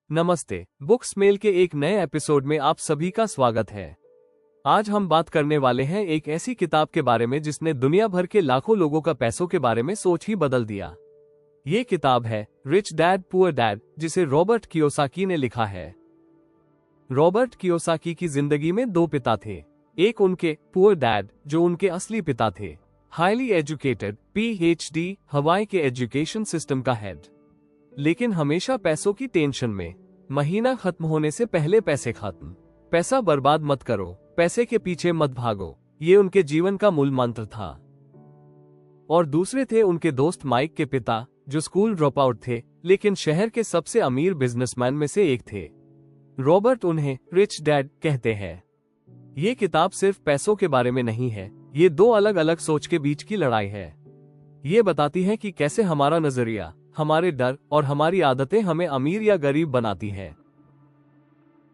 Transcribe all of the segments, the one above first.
नमस्ते। Books mail के एक नए एपिसोड में आप सभी का स्वागत है। आज हम बात करने वाले हैं एक ऐसी किताब के बारे में जिसने दुनिया भर के लाखों लोगों का पैसों के बारे में सोच ही बदल दिया। ये किताब है रिच डैड पुअर डैड, जिसे रॉबर्ट कियोसाकी ने लिखा है। रॉबर्ट कियोसाकी की जिंदगी में दो पिता थे। एक उनके पुअर डैड जो उनके असली पिता थे, हाईली एजुकेटेड PhD हवाई के एजुकेशन सिस्टम का हेड, लेकिन हमेशा पैसों की टेंशन में। महीना खत्म होने से पहले पैसे खत्म, पैसा बर्बाद मत करो, पैसे के पीछे मत भागो, ये उनके जीवन का मूल मंत्र था। और दूसरे थे उनके दोस्त माइक के पिता, जो स्कूल ड्रॉप आउट थे लेकिन शहर के सबसे अमीर बिजनेसमैन में से एक थे। रॉबर्ट उन्हें रिच डैड कहते हैं। ये किताब सिर्फ पैसों के बारे में नहीं है, ये दो अलग अलग सोच के बीच की लड़ाई है। ये बताती है कि कैसे हमारा नजरिया, हमारे डर और हमारी आदतें हमें अमीर या गरीब बनाती हैं।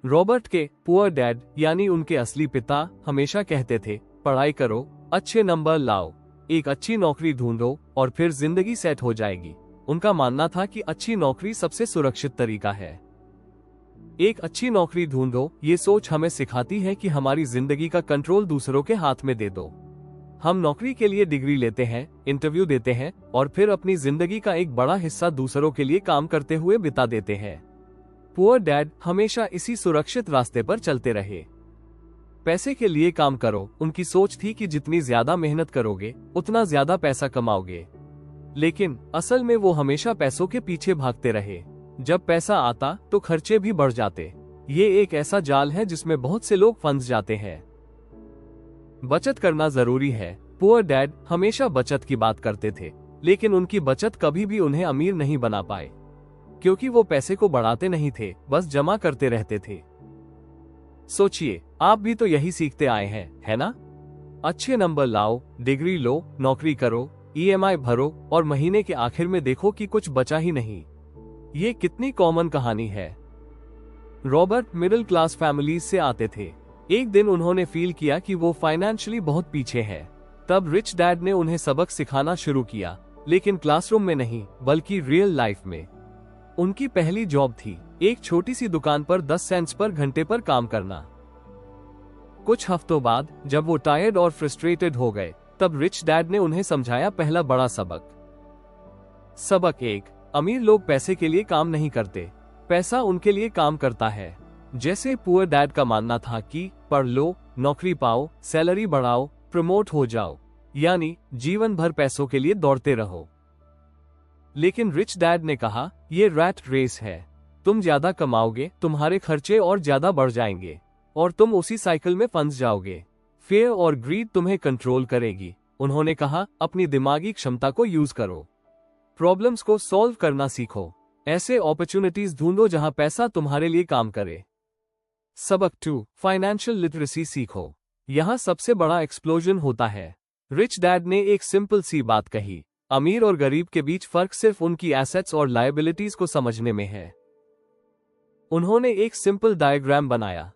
रॉबर्ट के पुअर डैड यानी उनके असली पिता हमेशा कहते थे, पढ़ाई करो, अच्छे नंबर लाओ, एक अच्छी नौकरी ढूंढो और फिर जिंदगी सेट हो जाएगी। उनका मानना था कि अच्छी नौकरी सबसे सुरक्षित तरीका है। एक अच्छी नौकरी ढूंढो, ये सोच हमें सिखाती है कि हमारी जिंदगी का कंट्रोल दूसरों के हाथ में दे दो। हम नौकरी के लिए डिग्री लेते हैं, इंटरव्यू देते हैं और फिर अपनी जिंदगी का एक बड़ा हिस्सा दूसरों के लिए काम करते हुए बिता देते हैं। पुअर डैड हमेशा इसी सुरक्षित रास्ते पर चलते रहे। पैसे के लिए काम करो, उनकी सोच थी कि जितनी ज्यादा मेहनत करोगे उतना ज्यादा पैसा कमाओगे। लेकिन असल में वो हमेशा पैसों के पीछे भागते रहे। जब पैसा आता तो खर्चे भी बढ़ जाते। ये एक ऐसा जाल है जिसमें बहुत से लोग फंस जाते हैं। बचत करना जरूरी है। पुअर डैड हमेशा बचत की बात करते थे, लेकिन उनकी बचत कभी भी उन्हें अमीर नहीं बना पाए, क्योंकि वो पैसे को बढ़ाते नहीं थे, बस जमा करते रहते थे। सोचिए, आप भी तो यही सीखते आए हैं, है ना? अच्छे नंबर लाओ, डिग्री लो, नौकरी करो, EMI भरो और महीने के आखिर में देखो कि कुछ बचा ही नहीं। ये कितनी कॉमन कहानी है। रॉबर्ट मिडिल क्लास फैमिलीज से आते थे। एक दिन उन्होंने फील किया कि वो फाइनेंशियली बहुत पीछे है। तब रिच डैड ने उन्हें सबक सिखाना शुरू किया, लेकिन क्लासरूम में नहीं बल्कि रियल लाइफ में। उनकी पहली जॉब थी एक छोटी सी दुकान पर 10 सेंट्स पर घंटे पर काम करना। कुछ हफ्तों बाद जब वो टायर्ड और फ्रस्ट्रेटेड हो गए, तब रिच डैड ने उन्हें समझाया पहला बड़ा सबक। सबक 1, अमीर लोग पैसे के लिए काम नहीं करते, पैसा उनके लिए काम करता है। जैसे पुअर डैड का मानना था कि पढ़ लो, नौकरी पाओ, सैलरी बढ़ाओ, प्रमोट हो जाओ, यानी जीवन भर पैसों के लिए दौड़ते रहो। लेकिन रिच डैड ने कहा, ये रैट रेस है। तुम ज्यादा कमाओगे, तुम्हारे खर्चे और ज्यादा बढ़ जाएंगे और तुम उसी साइकिल में फंस जाओगे। फेयर और ग्रीड तुम्हें कंट्रोल करेगी। उन्होंने कहा, अपनी दिमागी क्षमता को यूज करो, प्रॉब्लम्स को सॉल्व करना सीखो, ऐसे अपॉर्चुनिटीज ढूंढो जहां पैसा तुम्हारे लिए काम करे। सबक 2, फाइनेंशियल लिटरेसी सीखो। यहाँ सबसे बड़ा एक्सप्लोजन होता है। रिच डैड ने एक सिंपल सी बात कही, अमीर और गरीब के बीच फर्क सिर्फ उनकी एसेट्स और लायबिलिटीज को समझने में है। उन्होंने एक सिंपल डायग्राम बनाया।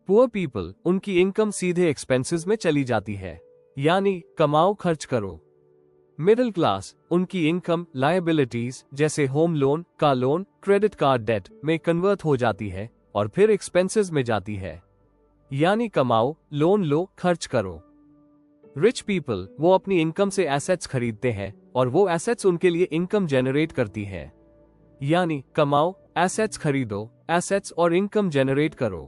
पुअर पीपल, उनकी इनकम सीधे एक्सपेंसेस में चली जाती है, यानी कमाओ खर्च करो। मिडिल क्लास, उनकी इनकम लायबिलिटीज जैसे home loan, car loan, credit card debt में कन्वर्ट हो जाती है और फिर एक्सपेंसेस में जाती है, यानी कमाओ, लोन लो, खर्च करो। रिच पीपल, वो अपनी इनकम से एसेट्स खरीदते हैं और वो एसेट्स उनके लिए इनकम जनरेट करती है, यानी कमाओ, एसेट्स खरीदो, एसेट्स और इनकम जनरेट करो।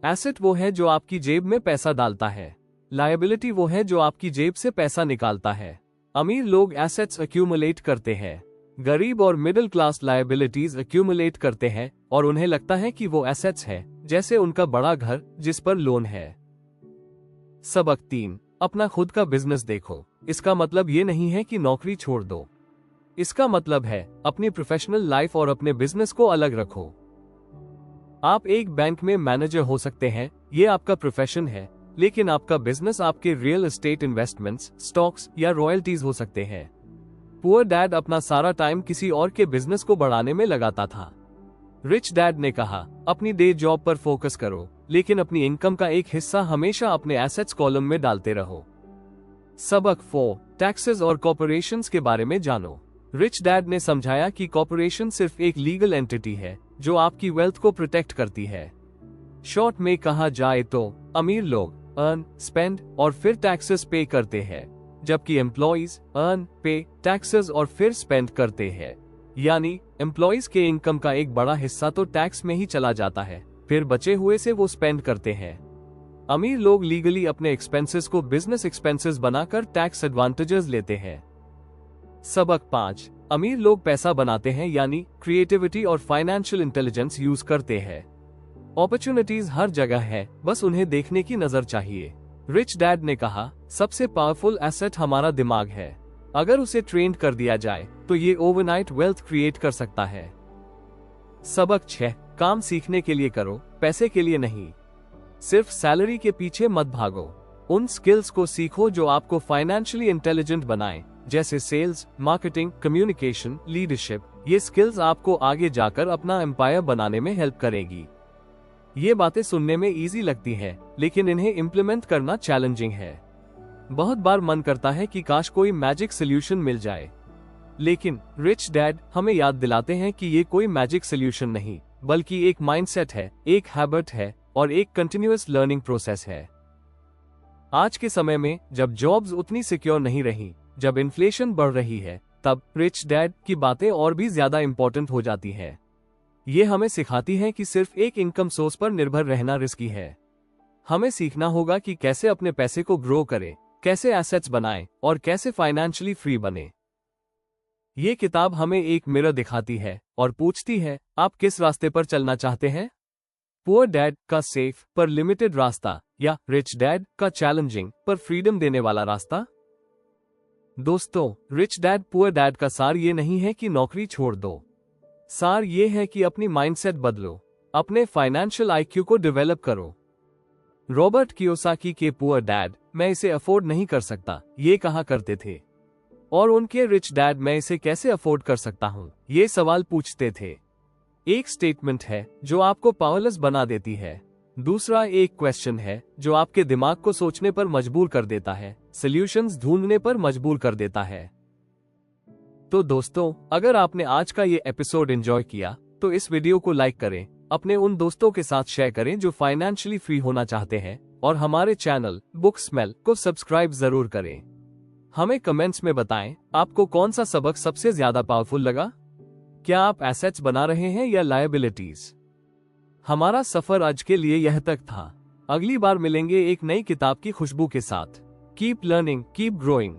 एसेट वो है जो आपकी जेब में पैसा डालता है, लायबिलिटी वो है जो आपकी जेब से पैसा निकालता है। अमीर लोग एसेट्स एक्यूमुलेट करते हैं, गरीब और मिडिल क्लास लायबिलिटीज एक्यूमुलेट करते हैं और उन्हें लगता है कि वो एसेट्स है, जैसे उनका बड़ा घर जिस पर लोन है। सबक 3, अपना खुद का बिजनेस देखो। इसका मतलब ये नहीं है कि नौकरी छोड़ दो। इसका मतलब है अपनी प्रोफेशनल लाइफ और अपने बिजनेस को अलग रखो। आप एक बैंक में मैनेजर हो सकते हैं, ये आपका प्रोफेशन है, लेकिन आपका बिजनेस आपके रियल एस्टेट इन्वेस्टमेंट्स, स्टॉक्स या रॉयल्टीज हो सकते हैं। पुअर डैड अपना सारा टाइम किसी और के बिजनेस को बढ़ाने में लगाता था। रिच डैड ने कहा, अपनी डे जॉब पर फोकस करो, लेकिन अपनी इनकम का एक हिस्सा हमेशा अपने एसेट्स कॉलम में डालते रहो। सबक 4, टैक्सेस और कॉर्पोरेशंस के बारे में जानो। रिच डैड ने समझाया कि कॉर्पोरेशन सिर्फ एक लीगल एंटिटी है जो आपकी वेल्थ को प्रोटेक्ट करती है। शॉर्ट में कहा जाए तो अमीर लोग अर्न, स्पेंड और फिर टैक्सेस पे करते हैं, जबकि एम्प्लॉइज अर्न, पे, टैक्सेस और फिर स्पेंड करते हैं। यानी एम्प्लॉइज के इनकम का एक बड़ा हिस्सा तो टैक्स में ही चला जाता है, फिर बचे हुए से वो स्पेंड करते हैं। अमीर लोग लीगली अपने एक्सपेंसेस को बिजनेस एक्सपेंसेस बनाकर टैक्स एडवांटेजेस लेते हैं। सबक 5, अमीर लोग पैसा बनाते हैं यानी क्रिएटिविटी और फाइनेंशियल इंटेलिजेंस यूज करते हैं। अपॉर्चुनिटीज हर जगह है, बस उन्हें देखने की नजर चाहिए। रिच डैड ने कहा, सबसे पावरफुल एसेट हमारा दिमाग है। अगर उसे ट्रेन कर दिया जाए तो ये ओवरनाइट वेल्थ क्रिएट कर सकता है। सबक 6, काम सीखने के लिए करो, पैसे के लिए नहीं। सिर्फ सैलरी के पीछे मत भागो। उन स्किल्स को सीखो जो आपको फाइनेंशियली इंटेलिजेंट बनाए, जैसे सेल्स, मार्केटिंग, कम्युनिकेशन, लीडरशिप। ये स्किल्स आपको आगे जाकर अपना एम्पायर बनाने में हेल्प करेगी। ये बातें सुनने में इजी लगती हैं, लेकिन इन्हें इम्प्लीमेंट करना चैलेंजिंग है। बहुत बार मन करता है कि काश कोई मैजिक सोल्यूशन मिल जाए, लेकिन रिच डैड हमें याद दिलाते हैं कि ये कोई मैजिक सोल्यूशन नहीं, बल्कि एक माइंडसेट है, एक हैबिट है और एक कंटिन्यूअस लर्निंग प्रोसेस है। आज के समय में जब जॉब्स उतनी सिक्योर नहीं रही, जब इन्फ्लेशन बढ़ रही है, तब रिच डैड की बातें और भी ज्यादा इंपॉर्टेंट हो जाती है। ये हमें सिखाती है कि सिर्फ एक इनकम सोर्स पर निर्भर रहना रिस्की है। हमें सीखना होगा कि कैसे अपने पैसे को ग्रो करें, कैसे एसेट्स बनाएं और कैसे फाइनेंशियली फ्री बने। ये किताब हमें एक मिरर दिखाती है और पूछती है, आप किस रास्ते पर चलना चाहते हैं? पुअर डैड का सेफ पर लिमिटेड रास्ता या रिच डैड का चैलेंजिंग पर फ्रीडम देने वाला रास्ता? दोस्तों, रिच डैड पुअर डैड का सार ये नहीं है कि नौकरी छोड़ दो। सार ये है कि अपनी माइंडसेट बदलो, अपने फाइनेंशियल आईक्यू को डेवलप करो। रॉबर्ट कियोसाकी के पुअर डैड, मैं इसे अफोर्ड नहीं कर सकता, ये कहा करते थे, और उनके रिच डैड, मैं इसे कैसे अफोर्ड कर सकता हूँ, ये सवाल पूछते थे। एक स्टेटमेंट है जो आपको पावरलेस बना देती है, दूसरा एक क्वेश्चन है जो आपके दिमाग को सोचने पर मजबूर कर देता है, सॉल्यूशंस ढूंढने पर मजबूर कर देता है। तो दोस्तों, अगर आपने आज का ये एपिसोड एंजॉय किया तो इस वीडियो को लाइक करें, अपने उन दोस्तों के साथ शेयर करें जो फाइनेंशियली फ्री होना चाहते हैं, और हमारे चैनल बुक स्मेल को सब्सक्राइब जरूर करें। हमें कमेंट्स में बताएं आपको कौन सा सबक सबसे ज्यादा पावरफुल लगा। क्या आप एसेट्स बना रहे हैं या लायबिलिटीज? हमारा सफर आज के लिए यह तक था। अगली बार मिलेंगे एक नई किताब की खुशबू के साथ। Keep learning, keep growing.